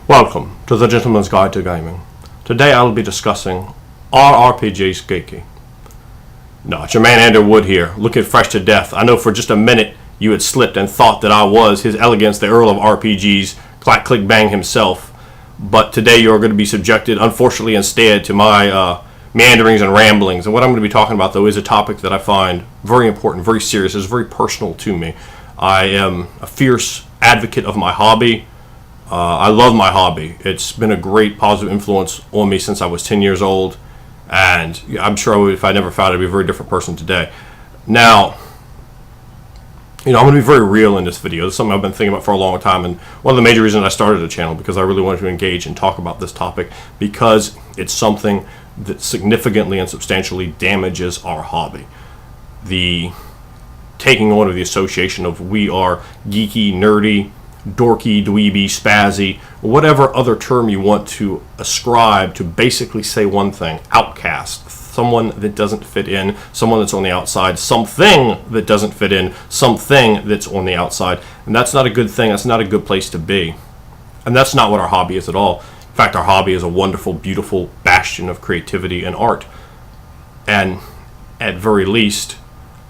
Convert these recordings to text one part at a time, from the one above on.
Welcome to the Gentleman's Guide to Gaming. Today I will be discussing Are RPGs geeky? No, it's your man Andrew Wood here, looking fresh to death. I know for just a minute you had slipped and thought that I was His Elegance the Earl of RPGs, clack click bang himself, but today you're going to be subjected, unfortunately instead, to my meanderings and ramblings. And what I'm going to be talking about, though, is a topic that I find very important, very serious, is very personal to me. I am a fierce advocate of my hobby. I love my hobby. It's been a great positive influence on me since I was 10 years old, and I'm sure if I never found it, I'd be a very different person today. Now, I'm going to be very real in this video. It's something I've been thinking about for a long time, and one of the major reasons I started the channel, because I really wanted to engage and talk about this topic, because it's something that significantly and substantially damages our hobby. The taking on of the association of we are geeky, nerdy, dorky, dweeby, spazzy, whatever other term you want to ascribe to basically say one thing: outcast, someone that doesn't fit in, someone that's on the outside, something that doesn't fit in, something that's on the outside. And that's not a good thing. That's not a good place to be. And that's not what our hobby is at all. In fact, our hobby is a wonderful, beautiful bastion of creativity and art. And at very least,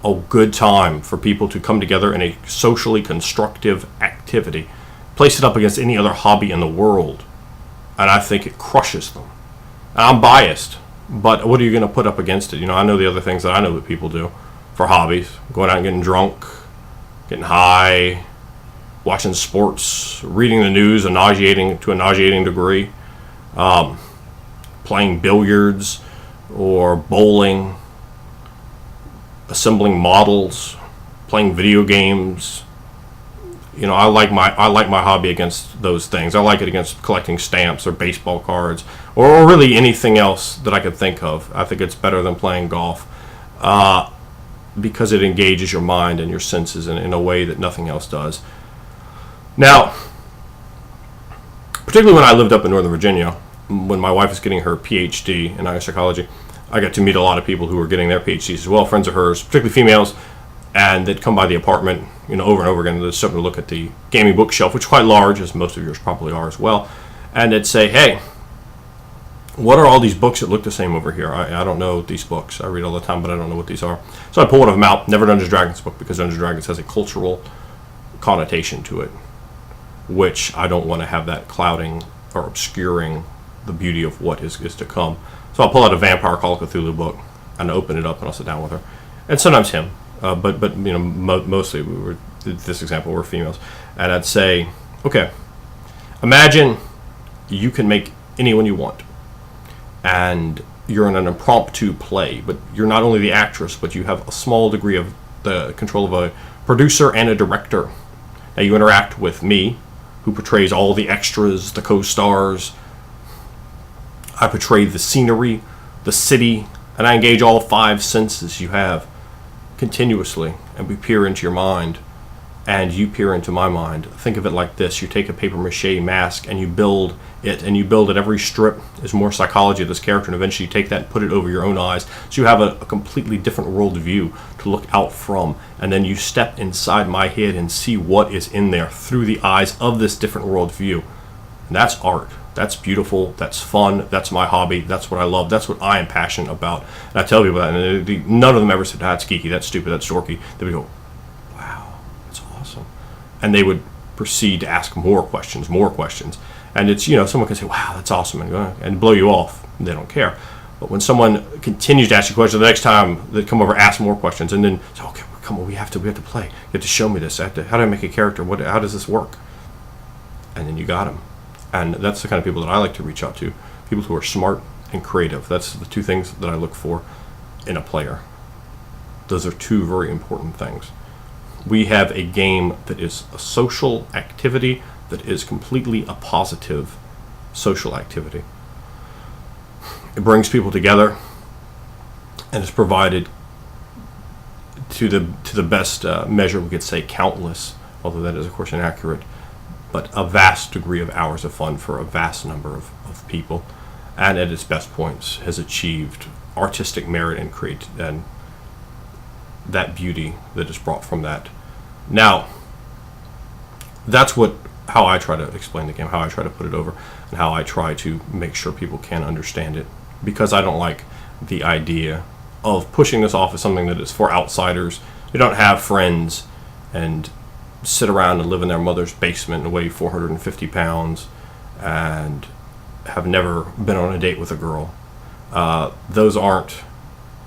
a good time for people to come together in a socially constructive activity. Place it up against any other hobby in the world, and I think it crushes them. And I'm biased, but what are you going to put up against it? I know the other things that I know that people do for hobbies: going out and getting drunk, getting high, watching sports, reading the news, to a nauseating degree, playing billiards or bowling, assembling models, playing video games. I like my hobby against those things. I like it against collecting stamps or baseball cards or really anything else that I could think of. I think it's better than playing golf because it engages your mind and your senses in a way that nothing else does. Now, particularly when I lived up in Northern Virginia, when my wife was getting her PhD in psychology, I got to meet a lot of people who were getting their PhDs as well, friends of hers, particularly females, and they'd come by the apartment, over and over again. They'd start to look at the gaming bookshelf, which is quite large, as most of yours probably are as well, and they'd say, "Hey, what are all these books that look the same over here? I don't know these books. I read all the time, but I don't know what these are." So I pull one of them out, never Dungeons & Dragons book, because Dungeons & Dragons has a cultural connotation to it, which I don't want to have that clouding or obscuring the beauty of what is to come. So I'll pull out a Vampire Call of Cthulhu book and open it up, and I'll sit down with her, and sometimes him, but mostly this example we're females, and I'd say, "Okay, imagine you can make anyone you want, and you're in an impromptu play, but you're not only the actress, but you have a small degree of the control of a producer and a director. Now you interact with me, who portrays all the extras, the co-stars. I portray the scenery, the city, and I engage all 5 senses you have continuously, and we peer into your mind, and you peer into my mind. Think of it like this: you take a papier-mâché mask and you build it, and you build it. Every strip is more psychology of this character, and eventually you take that and put it over your own eyes, so you have a completely different worldview to look out from, and then you step inside my head and see what is in there through the eyes of this different worldview. And that's art. That's beautiful. That's fun. That's my hobby. That's what I love. That's what I am passionate about. And I tell people that, and none of them ever said, "That's geeky, that's stupid, that's dorky." They would go, "Wow, that's awesome." And they would proceed to ask more questions. And it's, someone can say, "Wow, that's awesome," and blow you off. They don't care. But when someone continues to ask you questions, the next time they come over, ask more questions, and then say, "Okay, come on, we have to play. You have to show me this. How do I make a character? How does this work?" And then you got them. And that's the kind of people that I like to reach out to, people who are smart and creative. That's the 2 things that I look for in a player. Those are 2 very important things. We have a game that is a social activity that is completely a positive social activity. It brings people together, and is provided to the best measure we could say countless, although that is of course inaccurate, but a vast degree of hours of fun for a vast number of people, and at its best points has achieved artistic merit and that beauty that is brought from that. Now, that's what how I try to explain the game, how I try to put it over, and how I try to make sure people can understand it. Because I don't like the idea of pushing this off as something that is for outsiders who don't have friends and sit around and live in their mother's basement and weigh 450 pounds and have never been on a date with a girl.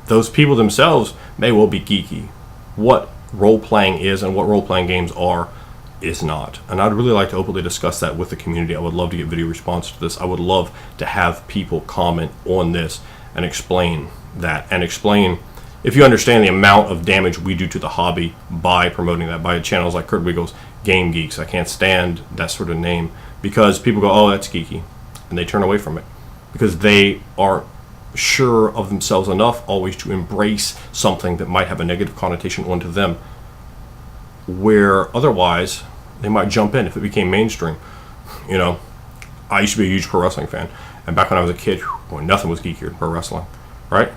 Those people themselves may well be geeky. What role-playing is and what role-playing games are is not. And I'd really like to openly discuss that with the community. I would love to get video response to this. I would love to have people comment on this and explain that, and explain, if you understand the amount of damage we do to the hobby by promoting that, by channels like Kurt Wiggles, Game Geeks. I can't stand that sort of name, because people go, oh, that's geeky, and they turn away from it because they aren't sure of themselves enough always to embrace something that might have a negative connotation onto them, where otherwise they might jump in if it became mainstream. You know, I used to be a huge pro wrestling fan, and back when I was a kid, boy, nothing was geekier than pro wrestling, right?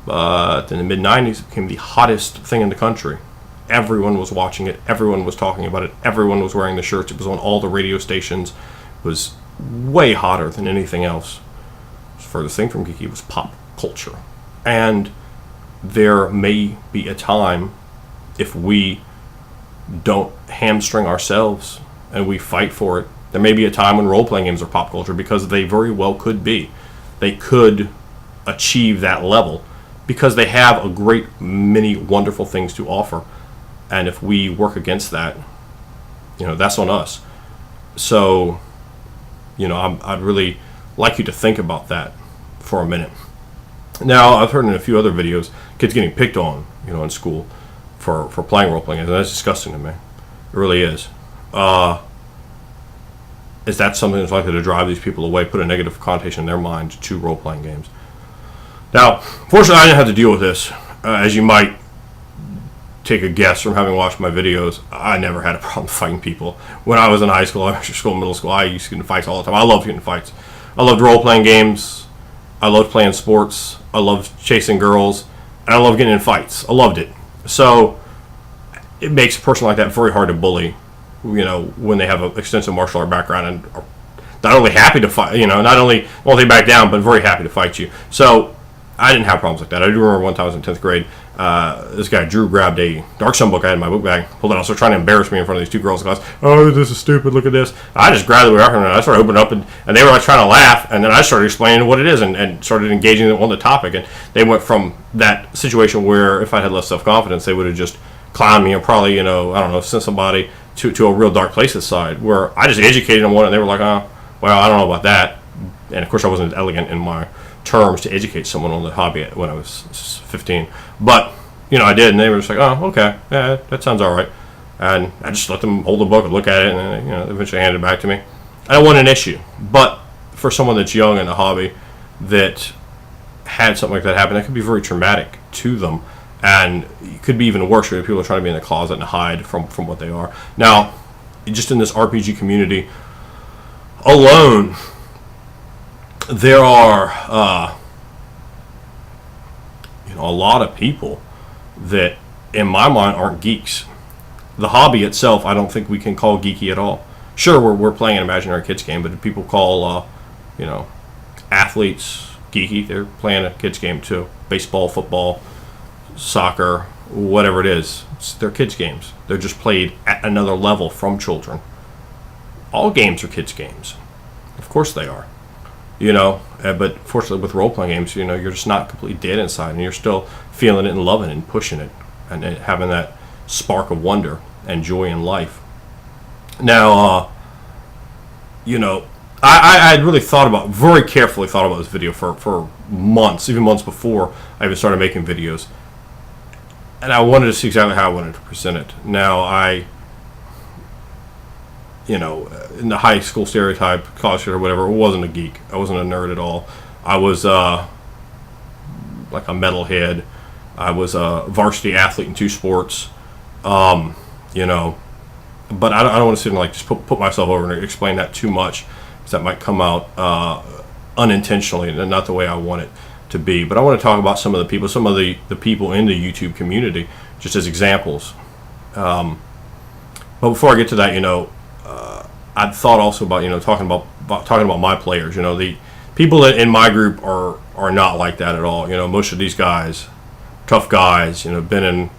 But in the mid-90s, it became the hottest thing in the country. Everyone was watching it. Everyone was talking about it. Everyone was wearing the shirts. It was on all the radio stations. It was way hotter than anything else. The furthest thing from geeky was pop culture. And there may be a time, if we don't hamstring ourselves and we fight for it, there may be a time when role-playing games are pop culture, because they very well could be. They could achieve that level because they have a great many wonderful things to offer. And if we work against that, you know, that's on us. So, you know, I'd really like you to think about that for a minute. Now, I've heard in a few other videos, kids getting picked on, you know, in school for playing role-playing games, and that's disgusting to me. It really is. Is that something that's likely to drive these people away, put a negative connotation in their mind to role-playing games? Now, fortunately, I didn't have to deal with this. As you might take a guess from having watched my videos, I never had a problem fighting people. When I was in high school, elementary school, middle school, I used to get in fights all the time. I loved getting in fights. I loved role-playing games. I loved playing sports. I loved chasing girls. And I loved getting in fights. I loved it. So it makes a person like that very hard to bully, you know, when they have an extensive martial art background and are not only happy to fight, you know, not only won't they back down, but very happy to fight you. So I didn't have problems like that. I do remember one time I was in 10th grade, this guy, Drew, grabbed a Dark Sun book I had in my book bag, pulled it out, started trying to embarrass me in front of these two girls in class. Oh, this is stupid, look at this. I just grabbed the way and I started opening up, and they were like trying to laugh, and then I started explaining what it is and started engaging them on the topic. And they went from that situation where if I had less self-confidence, they would have just clowned me and probably, you know, I don't know, sent somebody to a real dark place inside, where I just educated them on it, and they were like, oh, well, I don't know about that. And of course I wasn't elegant in my terms to educate someone on the hobby when I was 15, but you know, I did, and they were just like, oh, okay, yeah, that sounds all right. And I just let them hold the book and look at it, and then, you know, eventually handed it back to me. I don't want an issue, but for someone that's young in the hobby that had something like that happen, that could be very traumatic to them, and it could be even worse if people are trying to be in the closet and hide from what they are. Now, just in this RPG community alone, there are you know, a lot of people that in my mind aren't geeks. The hobby itself, I don't think we can call geeky at all. Sure, we're playing an imaginary kids game, but people call you know, athletes geeky. They're playing a kids game too. Baseball, football, soccer, whatever it is, they're kids games. They're just played at another level from children. All games are kids games, of course they are. You know, but fortunately with role-playing games, you know, you're just not completely dead inside, and you're still feeling it and loving it and pushing it and having that spark of wonder and joy in life. Now, you know, I had really very carefully thought about this video for months, even months before I even started making videos. And I wanted to see exactly how I wanted to present it. Now, you know, in the high school stereotype, college or whatever, I wasn't a geek. I wasn't a nerd at all. I was like a metalhead. I was a varsity athlete in 2 sports. You know, but I don't want to sit and like just put myself over and explain that too much, because that might come out unintentionally and not the way I want it to be. But I want to talk about some of the people in the YouTube community, just as examples. But before I get to that, you know, I'd thought also about, talking about my players. The people in my group are not like that at all. Most of these guys, tough guys, been in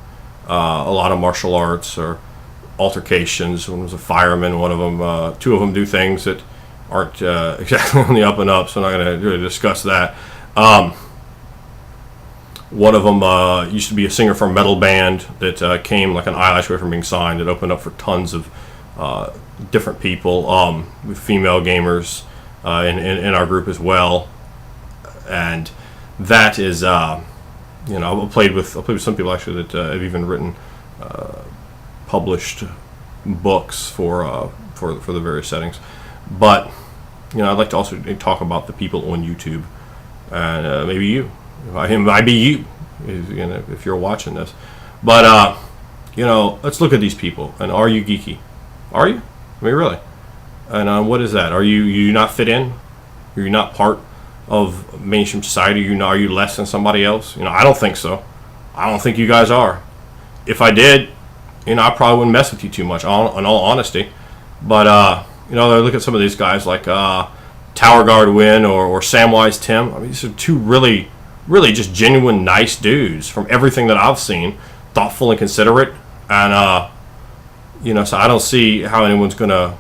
a lot of martial arts or altercations. One was a fireman. One of them, two of them do things that aren't exactly on the up and up. So I'm not going to really discuss that. One of them used to be a singer for a metal band that came like an eyelash away from being signed. It opened up for tons of different people, with female gamers in our group as well. And that is, I played with some people actually that have even written published books for the various settings. But I'd like to also talk about the people on YouTube, and maybe you. It might be you, if you're watching this. But let's look at these people. And are you geeky? Are you? I mean, really? And what is that? Are you not fit in? Are you not part of mainstream society? Are you less than somebody else? I don't think so. I don't think you guys are. If I did, I probably wouldn't mess with you too much, in all honesty. But I look at some of these guys like Tower Guard Win or Samwise Tim. I mean, these are two really just genuine nice dudes from everything that I've seen, thoughtful and considerate, and so I don't see how anyone's gonna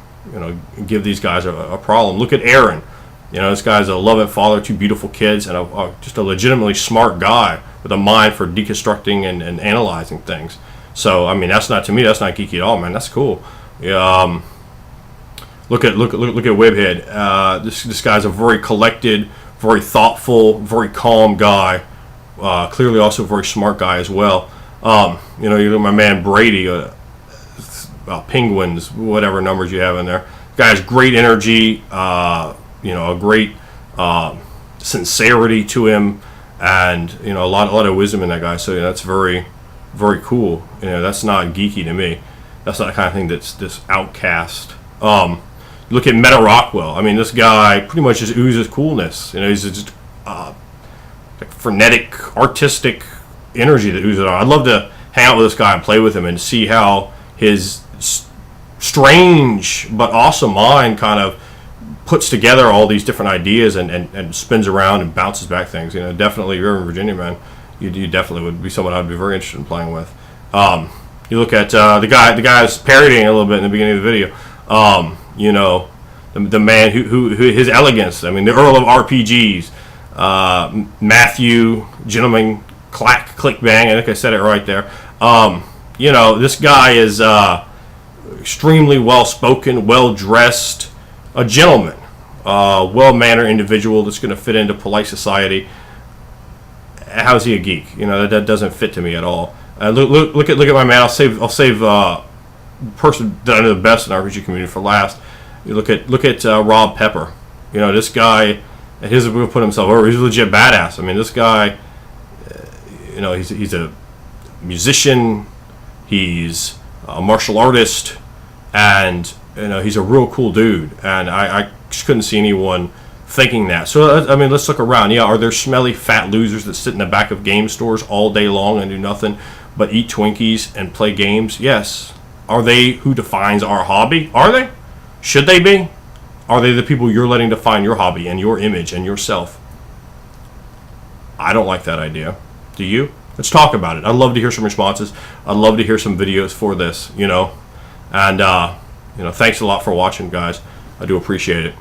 give these guys a problem. Look at Aaron. This guy's a loving father, two beautiful kids, and just a legitimately smart guy with a mind for deconstructing and analyzing things. So I mean, that's not geeky at all, man. That's cool. Yeah, look at Webhead. This guy's a very collected, very thoughtful, very calm guy. Clearly also a very smart guy as well. You look at my man Brady, Penguins, whatever numbers you have in there. Guy has great energy, a great sincerity to him, and a lot of wisdom in that guy. So that's very, very cool. That's not geeky to me. That's not the kind of thing that's this outcast. Look at Meta Rockwell. I mean, this guy pretty much just oozes coolness. He's just like frenetic, artistic energy that oozes on. I'd love to hang out with this guy and play with him and see how his strange but awesome mind kind of puts together all these different ideas and spins around and bounces back things. Definitely, you're in Virginia, man. You definitely would be someone I'd be very interested in playing with. You look at the guy's parodying a little bit in the beginning of the video. The man who his elegance. I mean, the Earl of RPGs, Matthew, gentleman, click bang. I think I said it right there. This guy is extremely well spoken, well dressed, a gentleman, well mannered individual that's going to fit into polite society. How's he a geek? That doesn't fit to me at all. Look at my man. I'll save the person that I know the best in the RPG community for last. You look at Rob Pepper. This guy, he's put himself over. He's a legit badass. I mean, this guy, he's a musician. He's a martial artist, and he's a real cool dude. And I just couldn't see anyone thinking that. So I mean, let's look around. Yeah, are there smelly fat losers that sit in the back of game stores all day long and do nothing but eat Twinkies and play games? Yes. Are they who defines our hobby? Are they? Should they be? Are they the people you're letting define your hobby and your image and yourself? I don't like that idea. Do you? Let's talk about it. I'd love to hear some responses. I'd love to hear some videos for this, And, thanks a lot for watching, guys. I do appreciate it.